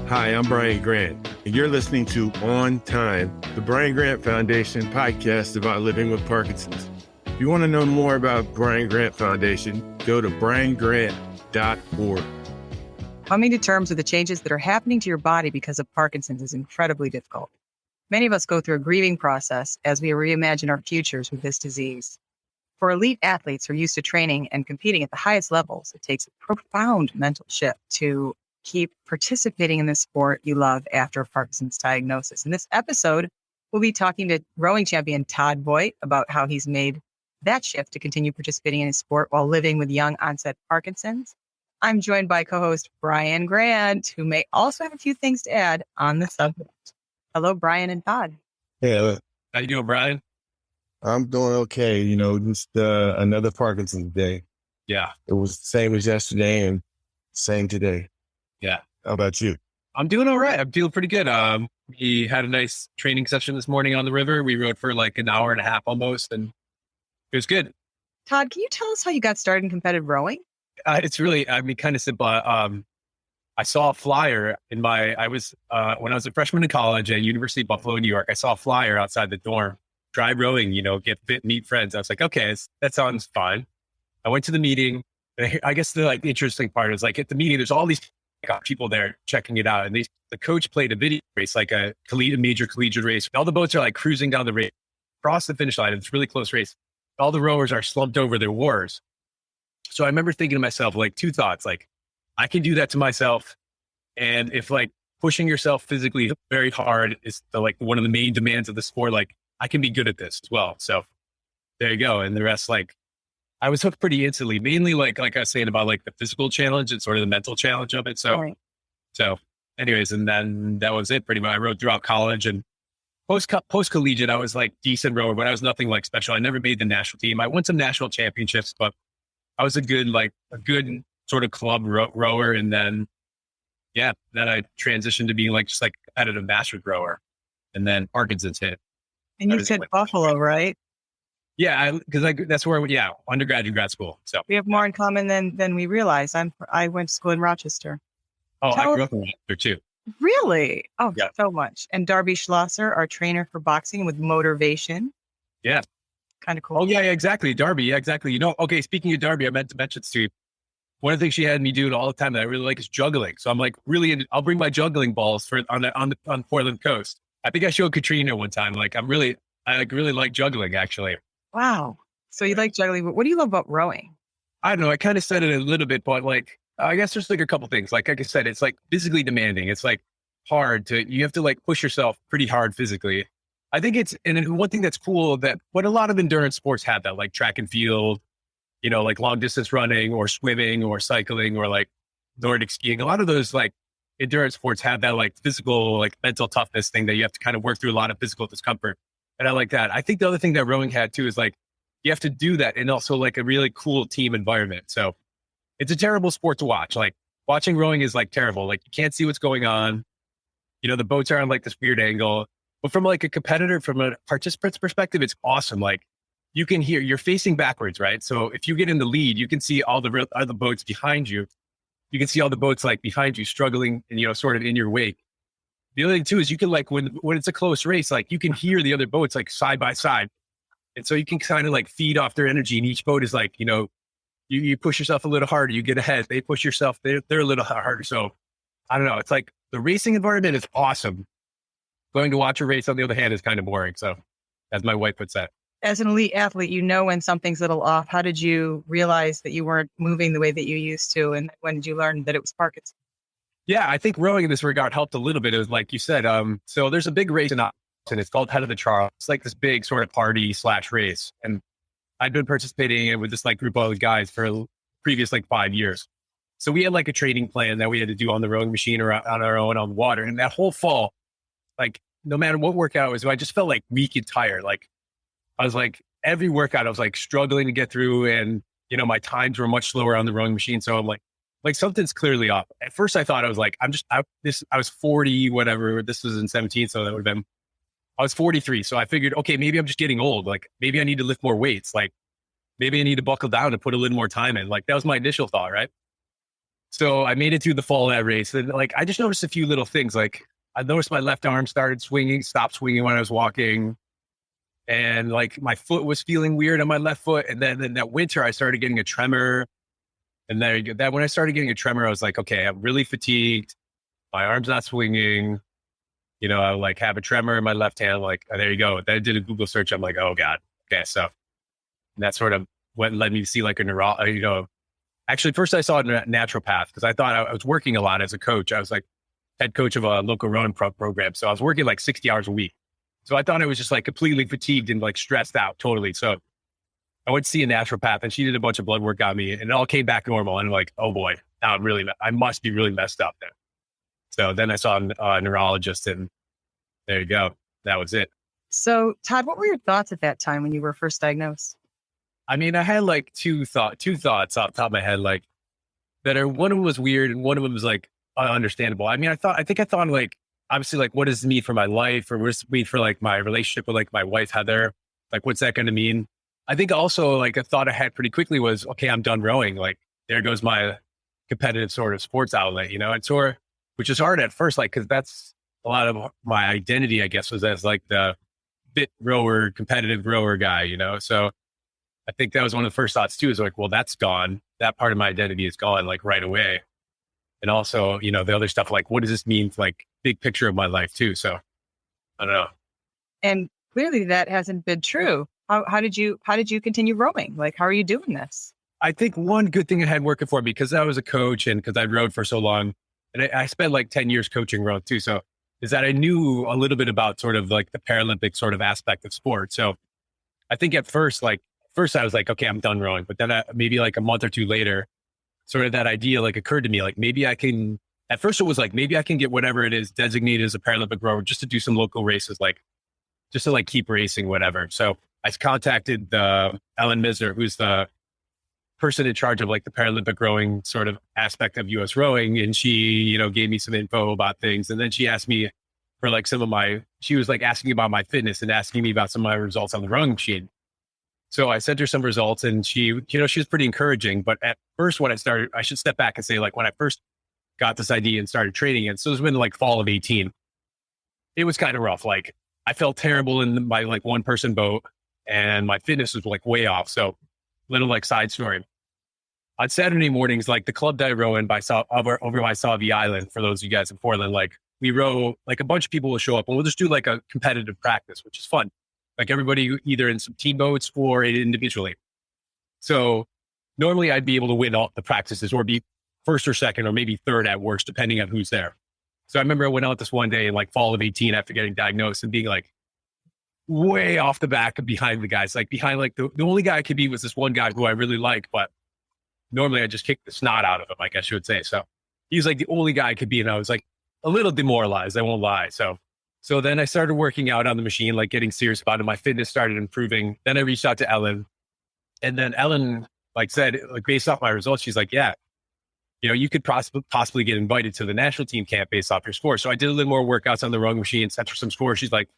Hi, I'm Brian Grant, and you're listening to On Time, the Brian Grant Foundation podcast about living with Parkinson's. If you want to know more about Brian Grant Foundation, go to briangrant.org. Coming to terms with the changes that are happening to your body because of Parkinson's is incredibly difficult. Many of us go through a grieving process as we reimagine our futures with this disease. For elite athletes who are used to training and competing at the highest levels, it takes a profound mental shift to keep participating in the sport you love after a Parkinson's diagnosis. In this episode, we'll be talking to rowing champion Todd Vogt about how he's made that shift to continue participating in his sport while living with young onset Parkinson's. I'm joined by co-host Brian Grant, who may also have a few things to add on the subject. Hello, Brian and Todd. Hey, how you doing, Brian? I'm doing okay. Just another Parkinson's day. Yeah. It was the same as yesterday and same today. Yeah. How about you? I'm doing all right. I'm feeling pretty good. We had a nice training session this morning on the river. We rode for like an hour and a half almost, and it was good. Todd, can you tell us how you got started in competitive rowing? It's really, kind of simple. I saw a flyer when I was a freshman in college at University of Buffalo, New York. I saw a flyer outside the dorm, try rowing, get fit, meet friends. I was like, okay, that sounds fine. I went to the meeting. I guess the interesting part is at the meeting, there's all these people there checking it out. And the coach played a video race, like a major collegiate race. All the boats are cruising down the race, across the finish line. It's a really close race. All the rowers are slumped over their oars. So I remember thinking to myself, two thoughts, I can do that to myself. And if pushing yourself physically very hard is one of the main demands of the sport, I can be good at this as well. So there you go. And the rest, I was hooked pretty instantly, mainly like I was saying about the physical challenge and sort of the mental challenge of it. So, Right. So anyways, and then that was it pretty much. I rode throughout college and post collegiate, I was decent rower, but I was nothing special. I never made the national team. I won some national championships, but I was a good sort of club rower. And then, then I transitioned to being just competitive master rower, and then Parkinson's hit. And you said Buffalo, right? Yeah, because that's where undergrad and grad school. So We have more in common than we realize. I went to school in Rochester. I Tell grew up in Rochester too. Really? Oh, Yeah. so much. And Darby Schlosser, our trainer for boxing with motivation. Yeah. Kind of cool. Oh yeah, exactly. Darby, yeah, exactly. Okay, speaking of Darby, I meant to mention this to you. One of the things she had me doing all the time that I really like is juggling. So I'm I'll bring my juggling balls on Portland coast. I think I showed Katrina one time. I really like juggling actually. Wow. So you like juggling, but what do you love about rowing? I don't know. I kind of said it a little bit, but I guess there's a couple things. Like I said, it's physically demanding. It's hard you have to push yourself pretty hard physically. I think and one thing that's cool what a lot of endurance sports have that, track and field, long distance running or swimming or cycling or Nordic skiing. A lot of those endurance sports have that physical, mental toughness thing that you have to kind of work through a lot of physical discomfort. And I like that. I think the other thing that rowing had too is you have to do that and also a really cool team environment. So it's a terrible sport to watch. Watching rowing is terrible. You can't see what's going on. The boats are on this weird angle. But from a competitor, from a participant's perspective, it's awesome. You can hear, you're facing backwards, right? So if you get in the lead, you can see all the other boats behind you. You can see all the boats behind you struggling and, sort of in your wake. The other thing too is you can when it's a close race, you can hear the other boats side by side. And so you can kind of feed off their energy. And each boat is you push yourself a little harder, you get ahead. They push yourself, they're a little harder. So I don't know. It's the racing environment is awesome. Going to watch a race, on the other hand, is kind of boring. So as my wife puts that. As an elite athlete, when something's a little off. How did you realize that you weren't moving the way that you used to? And when did you learn that it was Parkinson? Yeah, I think rowing in this regard helped a little bit. It was like you said. So there's a big race in Austin. It's called Head of the Charles. It's this big sort of party / race. And I'd been participating in it with this group of other guys for the previous 5 years. So we had a training plan that we had to do on the rowing machine or on our own on the water. And that whole fall, no matter what workout it was, I just felt weak and tired. I was every workout, I was struggling to get through, and my times were much slower on the rowing machine. So I'm something's clearly off. At first, I thought I was I was 40, whatever. This was in 17, so that would have been. I was 43, so I figured, okay, maybe I'm just getting old. Maybe I need to lift more weights. Maybe I need to buckle down and put a little more time in. That was my initial thought, right? So I made it through the fall of that race. And like, I just noticed a few little things. Like I noticed my left arm stopped swinging when I was walking. And like my foot was feeling weird on my left foot. And then in that winter, I started getting a tremor. And there you go. That when I started getting a tremor, I was like, okay, I'm really fatigued. My arm's not swinging. I like have a tremor in my left hand. Like, there you go. Then I did a Google search. I'm like, oh God. Okay. So and that sort of what led me to see like actually first I saw a naturopath because I thought I was working a lot as a coach. I was like head coach of a local rowing program. So I was working like 60 hours a week. So I thought I was just like completely fatigued and like stressed out totally. So I went to see a naturopath and she did a bunch of blood work on me and it all came back normal. And I'm like, oh boy, now I must be really messed up there. So then I saw a neurologist and there you go. That was it. So Todd, what were your thoughts at that time when you were first diagnosed? I mean, I had like two thoughts off the top of my head, like one of them was weird and one of them was like understandable. I mean, I thought like, obviously like, what does it mean for my life or what does it mean for like my relationship with like my wife, Heather? Like, what's that going to mean? I think also like a thought I had pretty quickly was, okay, I'm done rowing. Like there goes my competitive sort of sports outlet, and which is hard at first, like, cause that's a lot of my identity, I guess, was as like the fit rower, competitive rower guy, So I think that was one of the first thoughts too, is like, well, that's gone. That part of my identity is gone like right away. And also, the other stuff, like, what does this mean for like big picture of my life too? So I don't know. And clearly that hasn't been true. How did you continue rowing? Like, how are you doing this? I think one good thing I had working for me, because I was a coach and because I rowed for so long, and I spent like 10 years coaching row too. So is that I knew a little bit about sort of like the Paralympic sort of aspect of sport. So I think at first I was like, okay, I'm done rowing. But then maybe like a month or two later, sort of that idea like occurred to me, like maybe I can, at first it was like, maybe I can get whatever it is designated as a Paralympic rower just to do some local races, like just to like keep racing, whatever. So I contacted Ellen Misner, who's the person in charge of like the Paralympic rowing sort of aspect of US rowing. And she, gave me some info about things. And then she asked me for like she was like asking about my fitness and asking me about some of my results on the rowing machine. So I sent her some results and she was pretty encouraging. But at first when I should step back and say like when I first got this idea and started training it, so it was been like fall of 18, it was kind of rough. Like I felt terrible in my like one person boat and my fitness was like way off. So little like side story. On Saturday mornings, like the club that I row in over by Sauvie Island, for those of you guys in Portland, like we row, like a bunch of people will show up and we'll just do like a competitive practice, which is fun. Like everybody either in some team boats or individually. So normally I'd be able to win all the practices or be first or second or maybe third at worst, depending on who's there. So I remember I went out this one day in like fall of 18 after getting diagnosed and being like way off the back behind the guys, like behind like the only guy I could beat was this one guy who I really like, but normally I just kick the snot out of him, I guess you would say. So he's like the only guy I could beat. And I was like a little demoralized, I won't lie. So then I started working out on the machine, like getting serious about it. My fitness started improving. Then I reached out to Ellen. And then Ellen like said, like based off my results, she's like, yeah, you could possibly get invited to the national team camp based off your score. So I did a little more workouts on the rowing machine, sent her some scores. She's like,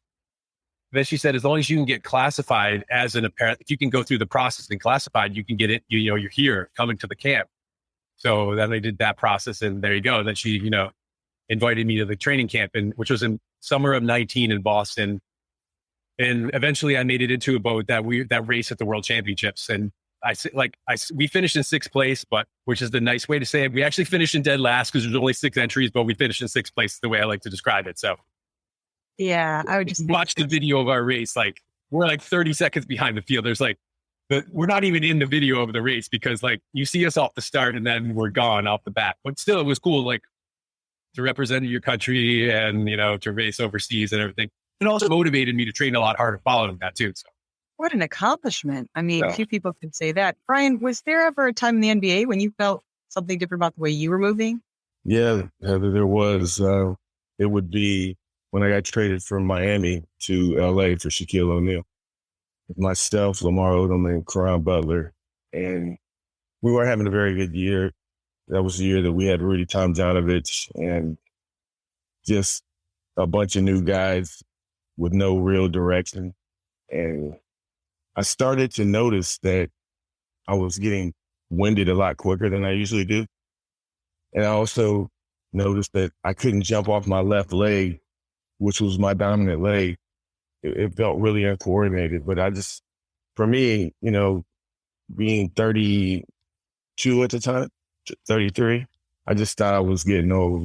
then she said, as long as you can get classified as an apparent, if you can go through the process and classified, you can get it, you're here coming to the camp. So then I did that process and there you go. Then she, invited me to the training camp, which was in summer of 19 in Boston. And eventually I made it into a boat that race at the World Championships. And we finished in sixth place, but which is the nice way to say it. We actually finished in dead last because there's only 6 entries, but we finished in sixth place, the way I like to describe it. So yeah, I would just watch the video of our race. Like we're like 30 seconds behind the field. There's like, we're not even in the video of the race because like you see us off the start and then we're gone off the bat. But still, it was cool, like to represent your country and, to race overseas and everything. It also motivated me to train a lot harder following that too. So. What an accomplishment. I mean, few people can say that. Brian, was there ever a time in the NBA when you felt something different about the way you were moving? Yeah, Heather, there was. It would be when I got traded from Miami to LA for Shaquille O'Neal. Myself, Lamar Odom, and Caron Butler. And we were having a very good year. That was the year that we had Rudy Tomjanovich and just a bunch of new guys with no real direction. And I started to notice that I was getting winded a lot quicker than I usually do. And I also noticed that I couldn't jump off my left leg, which was my dominant leg. It felt really uncoordinated, but for me, being 32 at the time, 33, I just thought I was getting old,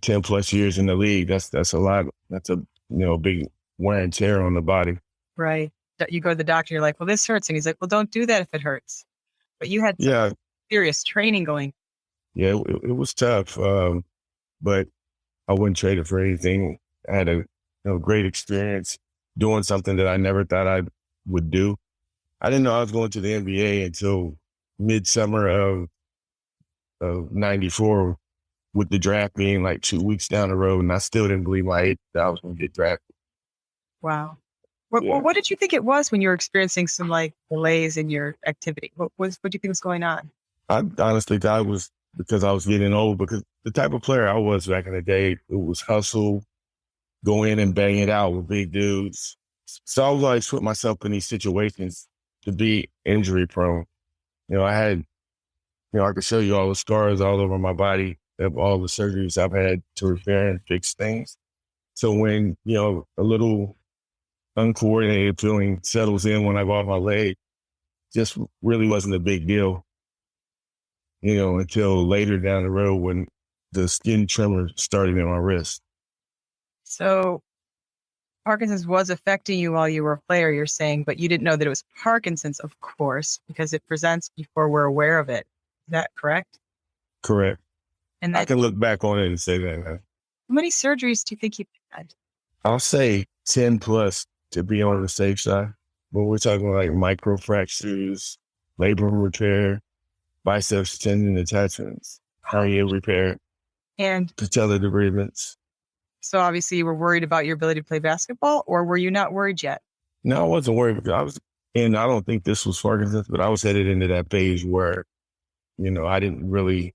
10 plus years in the league. That's a lot. That's a, big wear and tear on the body. Right. You go to the doctor, you're like, well, this hurts. And he's like, well, don't do that if it hurts. But you had some serious training going. Yeah, it was tough. But I wouldn't trade it for anything. I had a great experience doing something that I never thought I would do. I didn't know I was going to the NBA until midsummer of 94, with the draft being like 2 weeks down the road. And I still didn't believe my age that I was going to get drafted. Wow. What did you think it was when you were experiencing some like delays in your activity? What do you think was going on? I honestly thought it was because I was getting old, because the type of player I was back in the day, it was hustle, go in and bang it out with big dudes. So I was always put myself in these situations to be injury prone. I had, I could show you all the scars all over my body of all the surgeries I've had to repair and fix things. So when, a little uncoordinated feeling settles in when I go off my leg, just really wasn't a big deal, until later down the road when the skin tremor started in my wrist. So Parkinson's was affecting you while you were a player, you're saying, but you didn't know that it was Parkinson's, of course, because it presents before we're aware of it. Is that correct? Correct. And I can look back on it and say that. How many surgeries do you think you've had? I'll say 10 plus to be on the safe side. But we're talking like micro fractures, labrum repair, biceps tendon attachments, hernia repair, and patella debridements. So obviously you were worried about your ability to play basketball, or were you not worried yet? No, I wasn't worried because I don't think this was Parkinson's, but I was headed into that phase where, I didn't really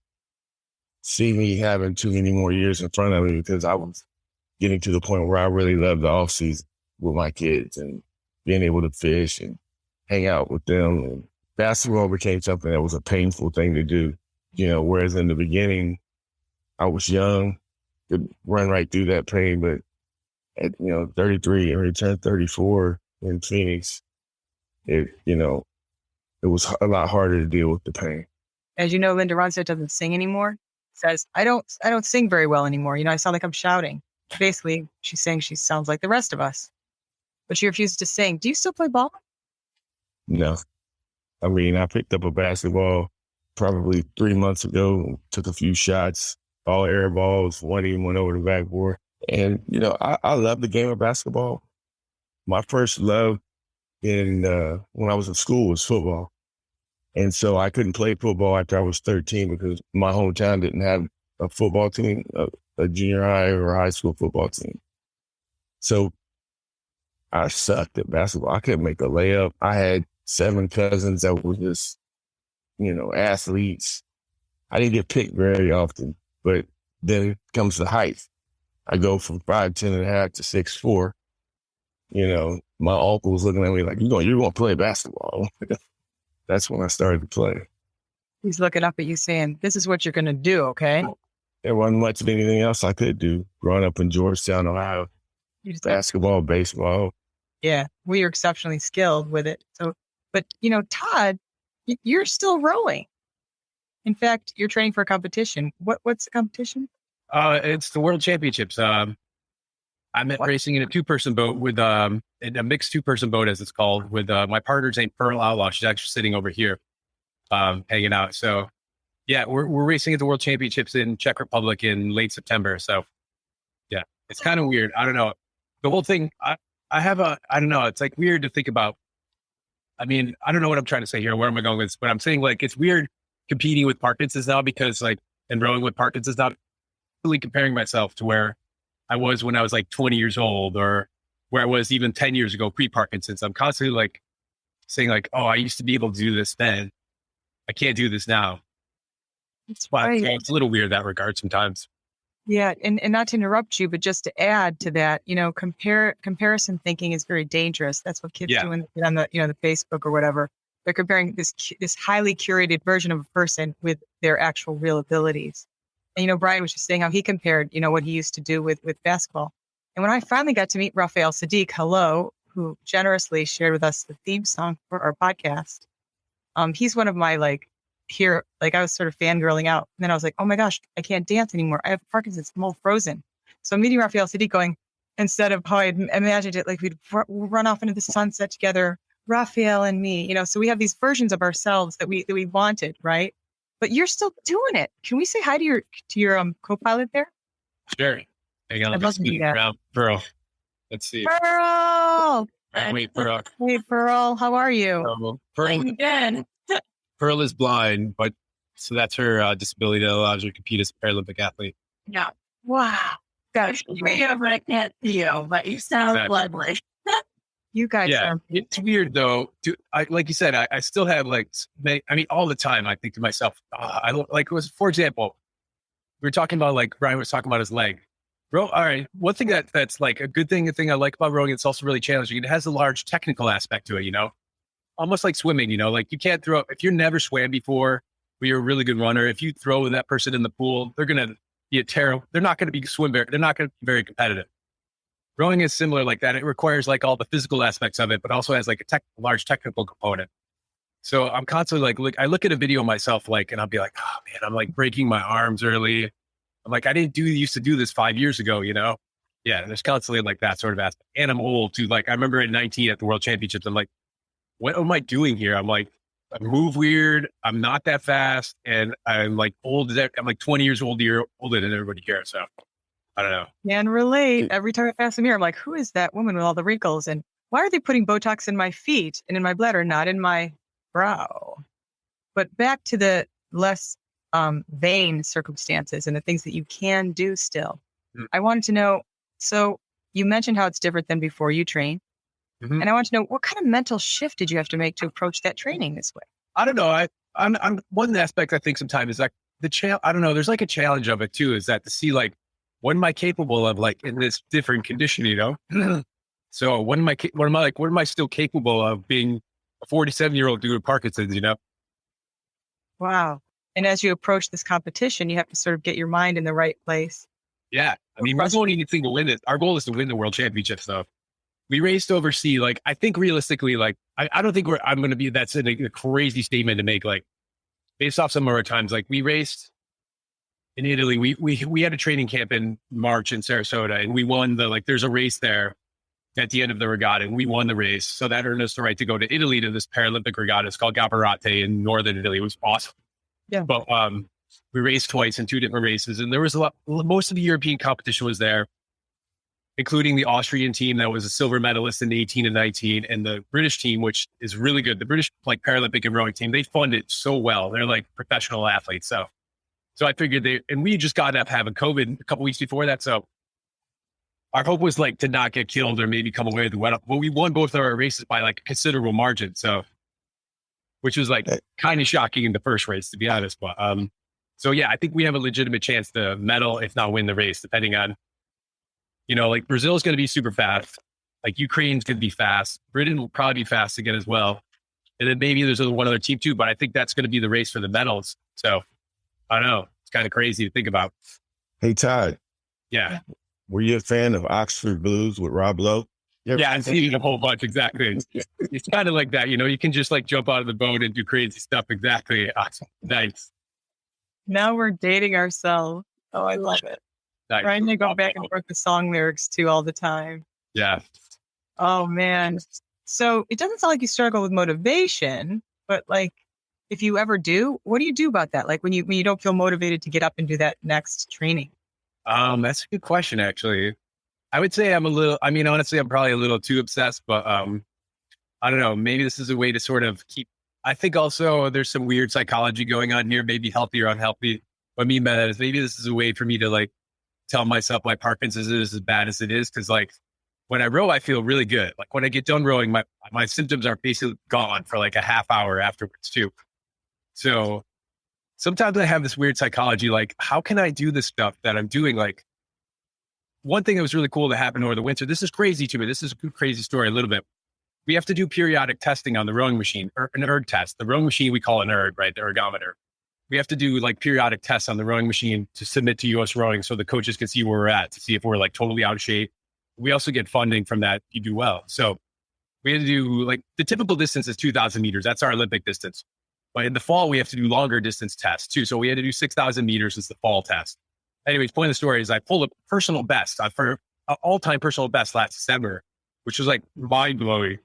see me having too many more years in front of me, because I was getting to the point where I really loved the off season with my kids and being able to fish and hang out with them. And basketball became something that was a painful thing to do, whereas in the beginning I was young, could run right through that pain. But at, 33 and returned 34 in Phoenix, it was a lot harder to deal with the pain. As you know, Linda Ronstadt doesn't sing anymore. Says, I don't sing very well anymore. I sound like I'm shouting. Basically, she's saying she sounds like the rest of us, but she refuses to sing. Do you still play ball? No. I picked up a basketball probably 3 months ago, took a few shots, all air balls, one even went over the backboard. And, I love the game of basketball. My first love when I was in school was football. And so I couldn't play football after I was 13 because my hometown didn't have a football team, a junior high or high school football team. So I sucked at basketball. I couldn't make a layup. I had 7 cousins that were just, athletes. I didn't get picked very often, but then comes the height. I go from 5'10" and a half to 6'4". My uncle was looking at me like, you're going to play basketball. That's when I started to play. He's looking up at you saying, this is what you're going to do, okay? There wasn't much of anything else I could do growing up in Georgetown, Ohio. Basketball, baseball. Yeah, we are exceptionally skilled with it. So, but, Todd, you're still rowing. In fact, you're training for a competition. What's the competition? It's the World Championships. I'm racing in a 2-person boat with a mixed 2-person boat, as it's called, with my partner's named Pearl Outlaw. She's actually sitting over here, hanging out. So, yeah, we're racing at the World Championships in Czech Republic in late September. So, yeah, it's kind of weird. I don't know. The whole thing, I don't know. It's like weird to think about. I don't know what I'm trying to say here. Where am I going with this? But I'm saying like it's weird competing with Parkinson's now because and rowing with Parkinson's now, really comparing myself to where I was when I was like 20 years old or where I was even 10 years ago pre-Parkinson's. I'm constantly like saying like, oh, I used to be able to do this then. I can't do this now. That's right. So it's a little weird in that regard sometimes. Yeah. And not to interrupt you, but just to add to that, comparison thinking is very dangerous. That's what kids do when they get on the, the Facebook or whatever. They're comparing this highly curated version of a person with their actual real abilities. And, Brian was just saying how he compared, what he used to do with basketball. And when I finally got to meet Raphael Sadiq, who generously shared with us the theme song for our podcast, he's one of my I was sort of fangirling out. And then I was like, oh my gosh, I can't dance anymore. I have Parkinson's, I'm all frozen. So I'm meeting Raphael Sadiq going, instead of how I imagined it, like we'd run off into the sunset together, Raphael and me, so we have these versions of ourselves that we wanted, right? But you're still doing it. Can we say hi to your co-pilot there? Sure. Hang on. I'd love to do that. Pearl. Let's see. Pearl! Wait, Pearl. Hey, Pearl, how are you? Pearl again. Pearl is blind, so that's her disability that allows her to compete as a Paralympic athlete. Yeah. Wow. Gosh, I can't see you, but you sound lovely. You guys are. It's weird though. Like you said, I still have all the time I think to myself, I look for example, we were talking about Brian was talking about his leg. All right. One thing that's like a good thing, I like about rowing, it's also really challenging. It has a large technical aspect to it, almost like swimming, you can't throw, if you've never swam before, but you're a really good runner, if you throw that person in the pool, they're going to be they're not going to be they're not going to be very competitive. Rowing is similar like that. It requires all the physical aspects of it, but also has a large technical component. So I'm constantly I look at a video of myself, and I'll be like, oh man, I'm breaking my arms early. I'm I didn't used to do this 5 years ago, Yeah, there's constantly that sort of aspect. And I'm old too. I remember at 19 at the World Championships, I'm like, what am I doing here? I'm I move weird. I'm not that fast. And I'm old. I'm 20 years older than everybody here. So I don't know. Can relate. Every time I pass a mirror, I'm like, who is that woman with all the wrinkles? And why are they putting Botox in my feet and in my bladder, not in my brow? But back to the less vain circumstances and the things that you can do still. I wanted to know, so you mentioned how it's different than before you train. Mm-hmm. And I want to know, what kind of mental shift did you have to make to approach that training this way? I don't know. I'm one aspect I think sometimes is I don't know. There's a challenge of it too, is that to see what am I capable of in this different condition, So what am I still capable of being a 47-year-old dude with Parkinson's, Wow. And as you approach this competition, you have to sort of get your mind in the right place. Yeah. We don't even think to win it. Our goal is to win the World Championships though. We raced overseas. I think realistically, I don't think I'm going to be, that's a crazy statement to make, based off some of our times. We raced in Italy. We had a training camp in March in Sarasota, and we won there's a race there at the end of the regatta, and we won the race. So that earned us the right to go to Italy to this Paralympic regatta. It's called Gabarate in northern Italy. It was awesome. Yeah. But we raced twice in 2 different races, and there was most of the European competition was there, including the Austrian team that was a silver medalist in 18 and 19, and the British team, which is really good. The British Paralympic and rowing team, they fund it so well. They're professional athletes. So I figured and we just got up having COVID a couple weeks before that. So our hope was to not get killed or maybe come away with the wet up. But we won both of our races by a considerable margin. So, which was kind of shocking in the first race, to be honest. But so yeah, I think we have a legitimate chance to medal, if not win the race, depending on, Brazil is going to be super fast. Ukraine's going to be fast. Britain will probably be fast again as well. And then maybe there's one other team too, but I think that's going to be the race for the medals. So I don't know. It's kind of crazy to think about. Hey, Todd. Yeah. Were you a fan of Oxford Blues with Rob Lowe? Yeah, I've seen it a whole bunch. Exactly. It's kind of like that. You can just jump out of the boat and do crazy stuff. Exactly. Nice. Now we're dating ourselves. Oh, I love it. Nice. Trying to go back and forth the song lyrics too all the time. Yeah. Oh man. So it doesn't sound like you struggle with motivation, but if you ever do, what do you do about that? When you don't feel motivated to get up and do that next training? That's a good question, actually. I would say honestly, I'm probably a little too obsessed, but I don't know. Maybe this is a way to sort of keep, I think also there's some weird psychology going on here, maybe healthy or unhealthy. What I mean by that is maybe this is a way for me to tell myself my Parkinson's is as bad as it is. Cause when I row, I feel really good. When I get done rowing, my symptoms are basically gone for a half hour afterwards too. So sometimes I have this weird psychology, how can I do this stuff that I'm doing? One thing that was really cool that happened over the winter, this is crazy to me. This is a crazy story a little bit. we have to do periodic testing on the rowing machine, or an erg test. The rowing machine, we call an erg, right? The ergometer. We have to do like periodic tests on the rowing machine to submit to US Rowing so the coaches can see where we're at, to see if we're like totally out of shape. We also get funding from that. You do well. So we had to do like the typical distance is 2,000 meters. That's our Olympic distance. But in the fall, we have to do longer distance tests too. So we had to do 6,000 meters as the fall test. Anyways, point of the story is I pulled a personal best for an all-time personal best last December, which was like mind-blowing.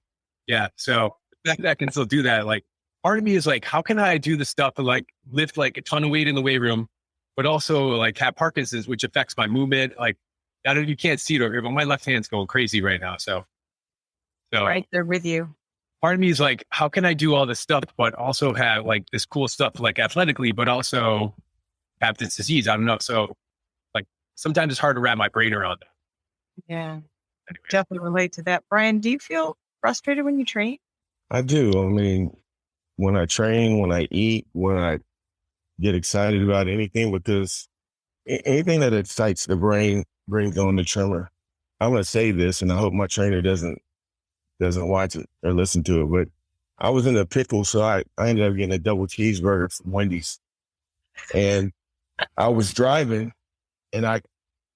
Yeah. So that can still do that. Like part of me is like, how can I do the stuff and like lift like a ton of weight in the weight room, but also like have Parkinson's, which affects my movement. Like you can't see it over here, but my left hand's going crazy right now. So right there with you. Part of me is like, how can I do all this stuff, but also have like this cool stuff, like athletically, but also have this disease? I don't know. So like sometimes it's hard to wrap my brain around that. Yeah, Anyway. definitely relate to that. Brian, do you feel frustrated when you train? I do. I mean, when I train, when I eat, when I get excited about anything, because anything that excites the brain brings on the tremor. I'm going to say this, and I hope my trainer doesn't watch it or listen to it, but I was in a pickle, so I ended up getting a double cheeseburger from Wendy's. And I was driving, and I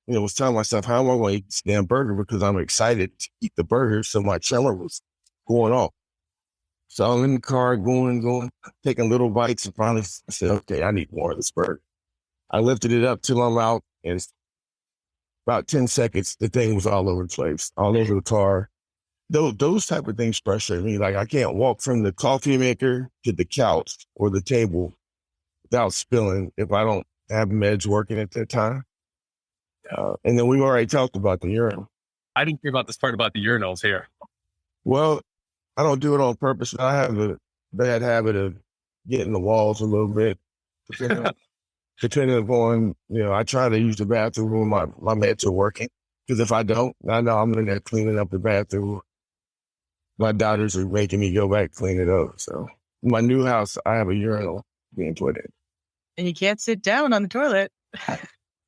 was telling myself, how am I going to eat this damn burger? Because I'm excited to eat the burger, so my tremor was going off. So I'm in the car going, taking little bites, and finally I said, okay, I need more of this burger. I lifted it up till I'm out, and about 10 seconds, the thing was all over the place, all over the car. Those type of things frustrate me. Like I can't walk from the coffee maker to the couch or the table without spilling if I don't have meds working at that time. And then we've already talked about the urinal. I didn't hear about this part about the urinals here. Well, I don't do it on purpose. But I have a bad habit of getting the walls a little bit. Depending upon, I try to use the bathroom when my meds are working. Because if I don't, I know I'm in there cleaning up the bathroom. My daughters are making me go back clean it up. So in my new house, I have a urinal being put in. And you can't sit down on the toilet.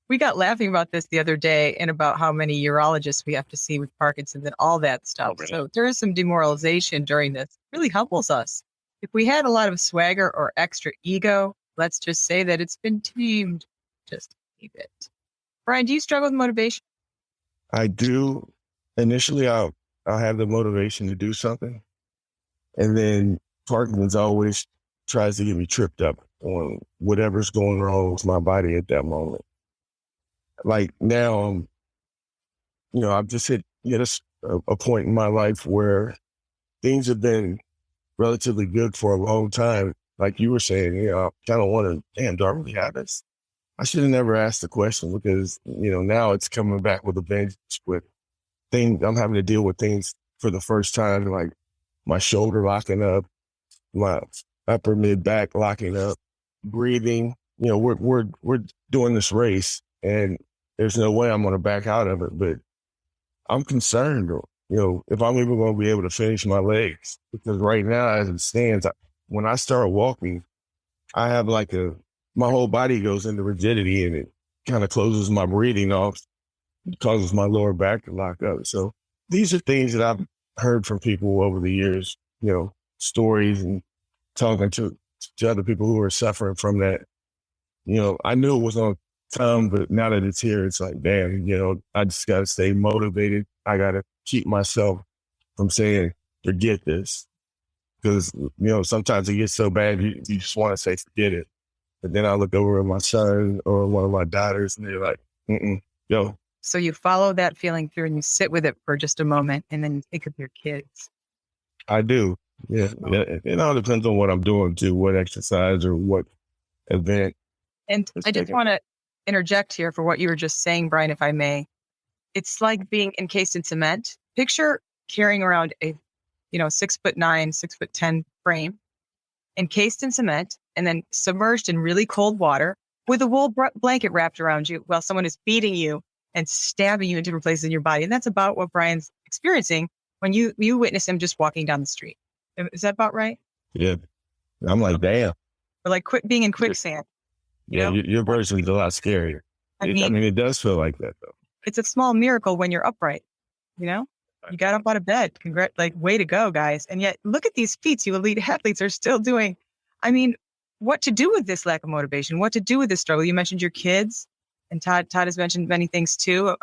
We got laughing about this the other day and about how many urologists we have to see with Parkinson's and all that stuff. Oh, really? So there is some demoralization during this. It really humbles us. If we had a lot of swagger or extra ego, let's just say that it's been tamed. Just keep it. Brian, do you struggle with motivation? I do. Initially, I'll have the motivation to do something. And then Parkinson's always tries to get me tripped up on whatever's going wrong with my body at that moment. Like now, I've just hit a point in my life where things have been relatively good for a long time. Like you were saying, I kind of wonder, damn, do I really have this? I should have never asked the question because, now it's coming back with a vengeance with things. I'm having to deal with things for the first time, like my shoulder locking up, my upper mid back locking up, breathing. We're doing this race and there's no way I'm going to back out of it, but I'm concerned, if I'm even going to be able to finish my legs, because right now as it stands, when I start walking, I have my whole body goes into rigidity and it kind of closes my breathing off, causes my lower back to lock up. So these are things that I've heard from people over the years, stories and talking to other people who are suffering from that. I knew it was on time, but now that it's here, it's like, damn, I just got to stay motivated. I got to keep myself from saying, forget this. Because, sometimes it gets so bad, you just want to say, forget it. But then I look over at my son or one of my daughters and they're like, go. So you follow that feeling through and you sit with it for just a moment and then you think of your kids. I do. Yeah. It all depends on what I'm doing too, what exercise or what event. And I just want to interject here for what you were just saying, Brian, if I may. It's like being encased in cement. Picture carrying around a, 6'9", 6'10" frame, encased in cement, and then submerged in really cold water with a wool blanket wrapped around you while someone is beating you and stabbing you in different places in your body. And that's about what Brian's experiencing when you witness him just walking down the street. Is that about right? Yeah. I'm like, damn. Or like being in quicksand. Yeah, your version is a lot scarier. I mean, it does feel like that, though. It's a small miracle when you're upright, You got up out of bed. Way to go, guys. And yet look at these feats you elite athletes are still doing. I mean, what to do with this lack of motivation, what to do with this struggle. You mentioned your kids, and Todd has mentioned many things too.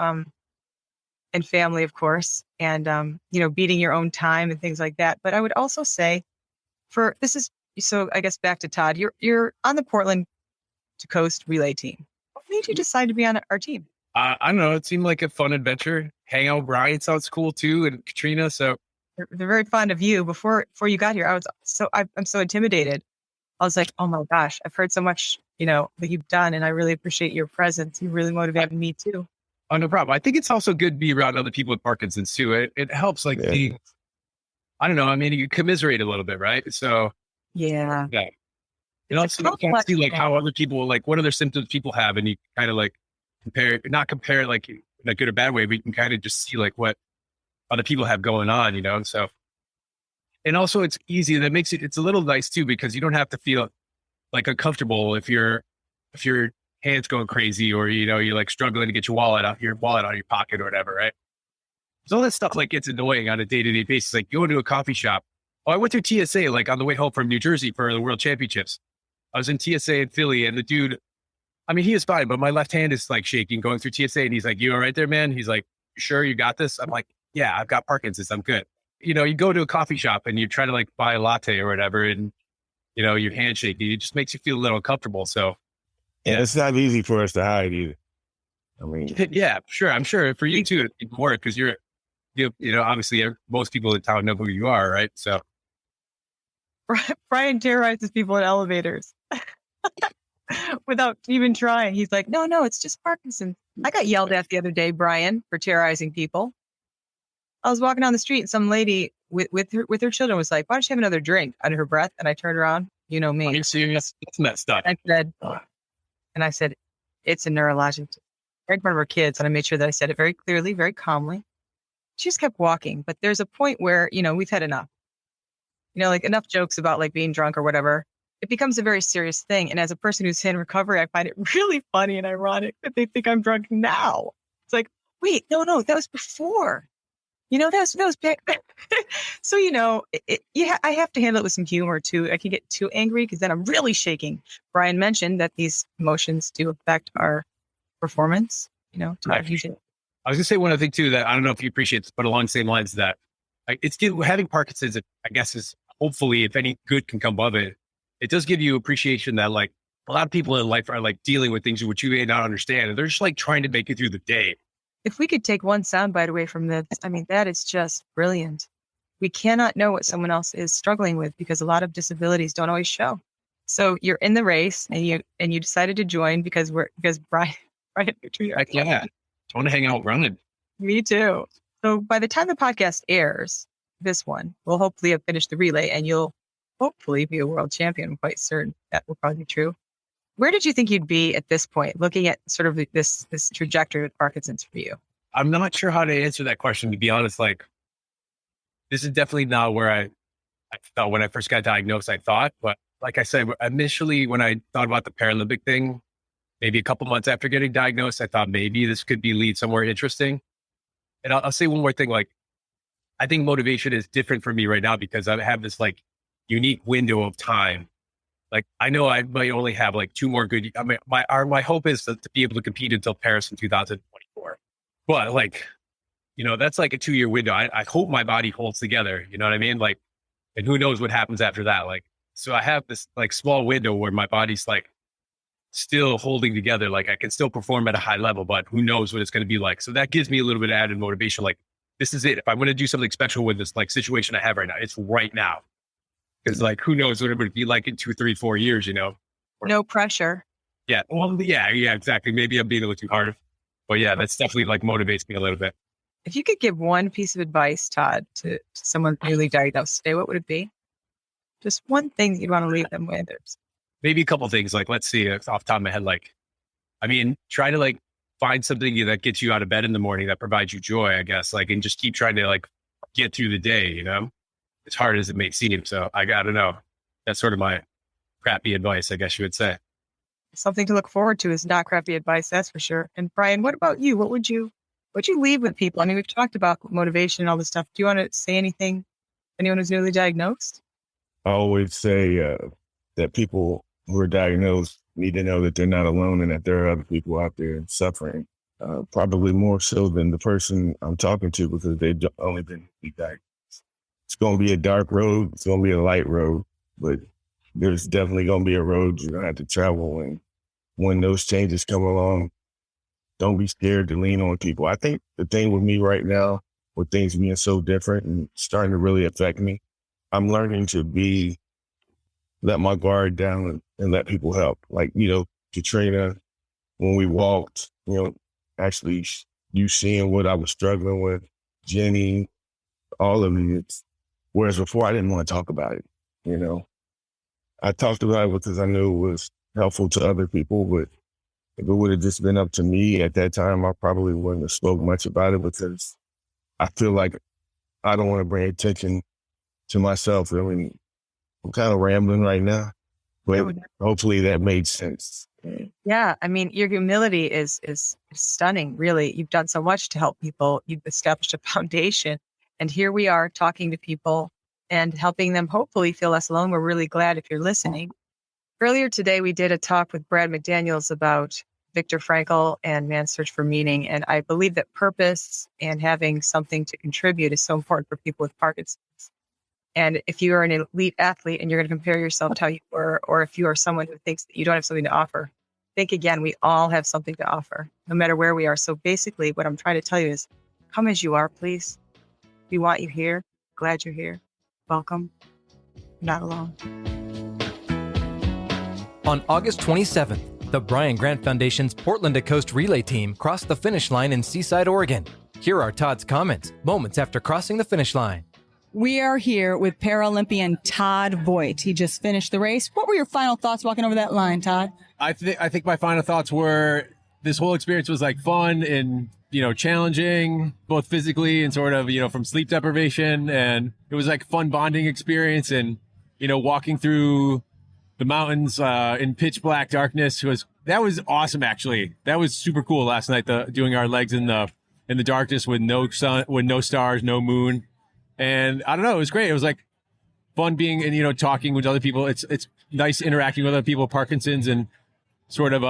And family, of course, and, beating your own time and things like that. But I would also say so I guess back to Todd, you're on the Portland to Coast relay team. What made you decide to be on our team? I don't know. It seemed like a fun adventure. Hang out with Brian sounds cool too. And Katrina. So They're very fond of you. Before you got here, I'm so intimidated. I was like, oh my gosh, I've heard so much, that you've done, and I really appreciate your presence. You really motivated me too. Oh, no problem. I think it's also good to be around other people with Parkinson's too. It helps being, I don't know. I mean, you commiserate a little bit, right? So yeah. You also kind of see how other people, what other symptoms people have, and you kind of not compare in a good or bad way, but you can kind of just see what other people have going on, So, and also it's easy. That makes it's a little nice too, because you don't have to feel uncomfortable if your hand's going crazy, or you're struggling to get your wallet out of your pocket or whatever, right? So all that stuff gets annoying on a day-to-day basis. Going to a coffee shop. Oh, I went through TSA on the way home from New Jersey for the World Championships. I was in TSA in Philly, and the dude, I mean, he is fine, but my left hand is shaking going through TSA, and he's like, "You all right there, man?" He's like, "You sure you got this?" I'm like, "Yeah, I've got Parkinson's. I'm good." You go to a coffee shop and you try to buy a latte or whatever, and your hand shaking. It just makes you feel a little uncomfortable. So. Yeah, it's not easy for us to hide either. I mean, yeah, sure. I'm sure for you too, it's work because obviously most people in town know who you are, right? So Brian terrorizes people in elevators without even trying. He's like, no, it's just Parkinson's. I got yelled at the other day, Brian, for terrorizing people. I was walking down the street and some lady with her children was like, "Why don't you have another drink?" under her breath. And I turned around, me. Are you serious? It's messed up. I said, it's a neurologic, right in front of her kids. And I made sure that I said it very clearly, very calmly. She just kept walking. But there's a point where, we've had enough, enough jokes about being drunk or whatever. It becomes a very serious thing. And as a person who's in recovery, I find it really funny and ironic that they think I'm drunk now. It's like, wait, no, that was before. That was back. So, I have to handle it with some humor too. I can get too angry because then I'm really shaking. Brian mentioned that these emotions do affect our performance, I was going to say one other thing too, that I don't know if you appreciate this, but along the same lines that having Parkinson's, I guess, is hopefully, if any good can come of it, it does give you appreciation that a lot of people in life are dealing with things which you may not understand. And they're just trying to make it through the day. If we could take one soundbite away from this, I mean, that is just brilliant. We cannot know what someone else is struggling with because a lot of disabilities don't always show. So you're in the race and you decided to join because Brian. Heck yeah. I want to hang out running. Me too. So by the time the podcast airs, this one, we'll hopefully have finished the relay and you'll hopefully be a world champion. I'm quite certain that will probably be true. Where did you think you'd be at this point, looking at sort of this trajectory with Parkinson's for you? I'm not sure how to answer that question, to be honest. This is definitely not where I felt when I first got diagnosed, I thought. But like I said, initially, when I thought about the Paralympic thing, maybe a couple months after getting diagnosed, I thought maybe this could lead somewhere interesting. And I'll say one more thing. I think motivation is different for me right now because I have this unique window of time. I know I might only have 2 more good. I mean, my hope is to be able to compete until Paris in 2024. But that's a 2-year window. I hope my body holds together. You know what I mean? And who knows what happens after that? So I have this small window where my body's still holding together. I can still perform at a high level, but who knows what it's going to be like. So that gives me a little bit of added motivation. This is it. If I'm going to do something special with this situation I have right now, it's right now. Because who knows what it would be like in 2, 3, 4 years, No pressure. Yeah. Well, yeah, exactly. Maybe I'm being a little too hard. But yeah, that's definitely motivates me a little bit. If you could give one piece of advice, Todd, to someone newly diagnosed today, what would it be? Just one thing you'd want to leave them with. Maybe a couple of things. Let's see, off the top of my head, try to find something that gets you out of bed in the morning that provides you joy, I guess, and just keep trying to get through the day, as hard as it may seem. So I don't know. That's sort of my crappy advice, I guess you would say. Something to look forward to is not crappy advice, that's for sure. And Brian, what about you? What would you What you leave with people? I mean, we've talked about motivation and all this stuff. Do you want to say anything? Anyone who's newly diagnosed? I always say that people who are diagnosed need to know that they're not alone and that there are other people out there suffering, probably more so than the person I'm talking to because they've only been diagnosed. It's going to be a dark road. It's going to be a light road, but there's definitely going to be a road you're going to have to travel. And when those changes come along, don't be scared to lean on people. I think the thing with me right now, with things being so different and starting to really affect me, I'm learning to let my guard down and let people help. Like, Katrina, when we walked, actually you seeing what I was struggling with, Jenny, all of it. Whereas before I didn't want to talk about it, I talked about it because I knew it was helpful to other people, but if it would have just been up to me at that time, I probably wouldn't have spoke much about it because I feel like I don't want to bring attention to myself. I mean, I'm kind of rambling right now, but hopefully that made sense. Yeah. I mean, your humility is stunning, really. You've done so much to help people. You've established a foundation. And here we are talking to people and helping them hopefully feel less alone. We're really glad if you're listening. Earlier today, we did a talk with Brad McDaniels about Viktor Frankl and Man's Search for Meaning. And I believe that purpose and having something to contribute is so important for people with Parkinson's. And if you are an elite athlete and you're going to compare yourself to how you were, or if you are someone who thinks that you don't have something to offer, think again, we all have something to offer, no matter where we are. So basically, what I'm trying to tell you is come as you are, please. We want you here. Glad you're here. Welcome. You're not alone. On August 27th, the Brian Grant Foundation's Portland to Coast relay team crossed the finish line in Seaside, Oregon. Here are Todd's comments moments after crossing the finish line. We are here with Paralympian Todd Vogt. He just finished the race. What were your final thoughts walking over that line, Todd? I think my final thoughts were this whole experience was like fun and, challenging, both physically and sort of, from sleep deprivation. And it was like fun bonding experience and, walking through the mountains in pitch black darkness that was awesome. Actually, that was super cool last night. Doing our legs in the darkness with no sun, with no stars, no moon, and I don't know. It was great. It was like fun being and talking with other people. It's nice interacting with other people with Parkinson's and sort of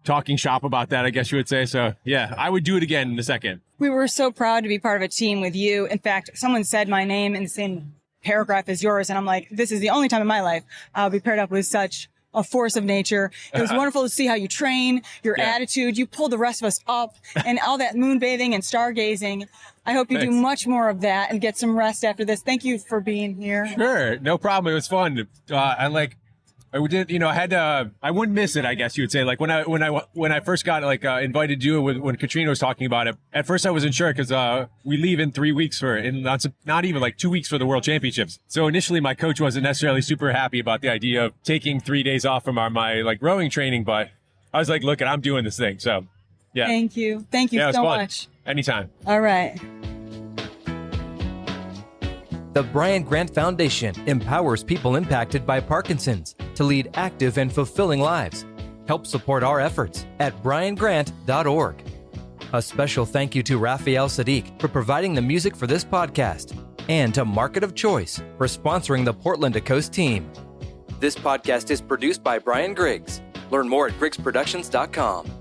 talking shop about that, I guess you would say. So yeah, I would do it again in a second. We were so proud to be part of a team with you. In fact, someone said my name in the same paragraph as yours. And I'm like, this is the only time in my life I'll be paired up with such a force of nature. It was wonderful to see how you train, your attitude. You pulled the rest of us up and all that moon bathing and stargazing. I hope you do much more of that and get some rest after this. Thank you for being here. Sure. No problem. It was fun. I wouldn't miss it, I guess you would say. Like when I first got invited to do it when Katrina was talking about it, at first I wasn't sure because we leave in 3 weeks not even like 2 weeks for the World Championships. So initially my coach wasn't necessarily super happy about the idea of taking 3 days off from my rowing training, but I was like, look, I'm doing this thing. So yeah. Thank you so much. Anytime. All right. The Brian Grant Foundation empowers people impacted by Parkinson's to lead active and fulfilling lives. Help support our efforts at briangrant.org. A special thank you to Raphael Sadiq for providing the music for this podcast and to Market of Choice for sponsoring the Portland to Coast team. This podcast is produced by Brian Griggs. Learn more at griggsproductions.com.